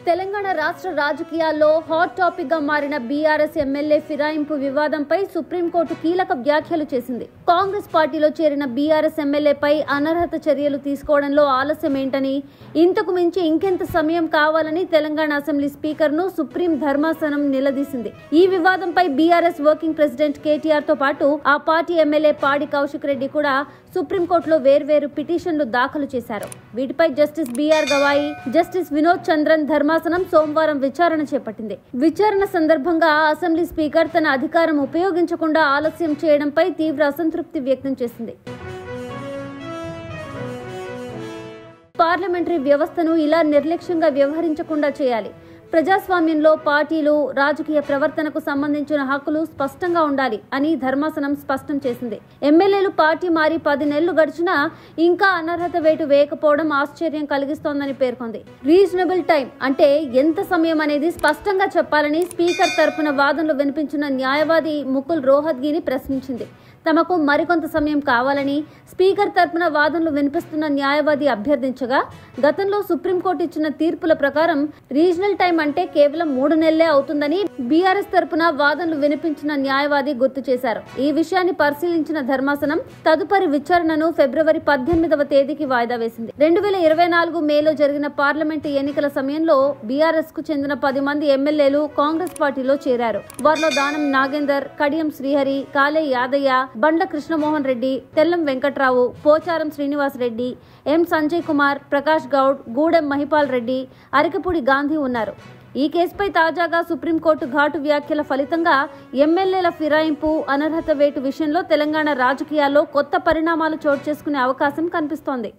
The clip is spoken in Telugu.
తెలంగాణ రాష్ట్ర రాజకీయాల్లో హాట్ టాపిక్ గా మారిన బీఆర్ఎస్ ఎమ్మెల్యే ఫిరాయింపు వివాదంపై సుప్రీంకోర్టు కీలక వ్యాఖ్యలు చేసింది. కాంగ్రెస్ పార్టీలో చేరిన బీఆర్ఎస్ ఎమ్మెల్యేపై అనర్హత చర్యలు తీసుకోవడంలో ఆలస్యం ఏంటని, ఇంతకు మించి ఇంకెంత సమయం కావాలని తెలంగాణ అసెంబ్లీ స్పీకర్ ను సుప్రీం ధర్మాసనం నిలదీసింది. ఈ వివాదంపై బీఆర్ఎస్ వర్కింగ్ ప్రెసిడెంట్ కేటీఆర్ తో పాటు ఆ పార్టీ ఎమ్మెల్యే పాడి కౌశిక్ రెడ్డి కూడా సుప్రీంకోర్టులో వేర్వేరు పిటిషన్లు దాఖలు చేశారు. వీటిపై justice BR Gavai, justice Vinod Chandran ధర్మాసనం సోమవారం విచారణ చేపట్టింది. విచారణ సందర్భంగా అసెంబ్లీ స్పీకర్ తన అధికారం ఉపయోగించకుండా ఆలస్యం చేయడంపై తీవ్ర అసంతృప్తి వ్యక్తం చేసింది. పార్లమెంటరీ వ్యవస్థను ఇలా నిర్లక్ష్యంగా వ్యవహరించకుండా చేయాలి. ప్రజాస్వామ్యంలో పార్టీలు, రాజకీయ ప్రవర్తనకు సంబంధించిన హక్కులు స్పష్టంగా ఉండాలి అని ధర్మాసనం స్పష్టం చేసింది. ఎమ్మెల్యేలు పార్టీ మారి 10 నెలలు గడిచినా ఇంకా అనర్హత వేటు వేయకపోవడం ఆశ్చర్యం కలిగిస్తోందని పేర్కొంది. రీజనబుల్ టైం అంటే ఎంత సమయం అనేది స్పష్టంగా చెప్పాలని స్పీకర్ తరపున వాదనలు వినిపించిన న్యాయవాది ముకుల్ రోహత్గీని ప్రశ్నించింది. తమకు మరికొంత సమయం కావాలని స్పీకర్ తరపున వాదనలు వినిపిస్తున్న న్యాయవాది అభ్యర్థించగా, గతంలో సుప్రీంకోర్టు ఇచ్చిన తీర్పుల ప్రకారం రీజనల్ టైం అంటే కేవలం 3 నెలలే అవుతుందని బీఆర్ఎస్ తరపున వాదనలు వినిపించిన న్యాయవాది గుర్తు చేశారు. ఈ విషయాన్ని పరిశీలించిన ధర్మాసనం తదుపరి విచారణను ఫిబ్రవరి 18వ తేదీకి వాయిదా వేసింది. 2024 మేలో జరిగిన పార్లమెంటు ఎన్నికల సమయంలో బీఆర్ఎస్ కు చెందిన 10 మంది ఎమ్మెల్యేలు కాంగ్రెస్ పార్టీలో చేరారు. వారిలో దానం నాగేందర్, కడియం శ్రీహరి, కాలే యాదయ్య, బండ్ల కృష్ణమోహన్ రెడ్డి, తెల్లం వెంకట్రావు, పోచారం శ్రీనివాస్ రెడ్డి, ఎం సంజయ్ కుమార్, ప్రకాష్ గౌడ్, గూడెం మహిపాల్ రెడ్డి, అరికపూడి గాంధీ ఉన్నారు. ఈ కేసుపై తాజాగా సుప్రీంకోర్టు ఘాటు వ్యాఖ్యల ఫలితంగా ఎమ్మెల్యేల ఫిరాయింపు, అనర్హత వేటు విషయంలో తెలంగాణ రాజకీయాల్లో కొత్త పరిణామాలు చోటు చేసుకునే అవకాశం కనిపిస్తోంది.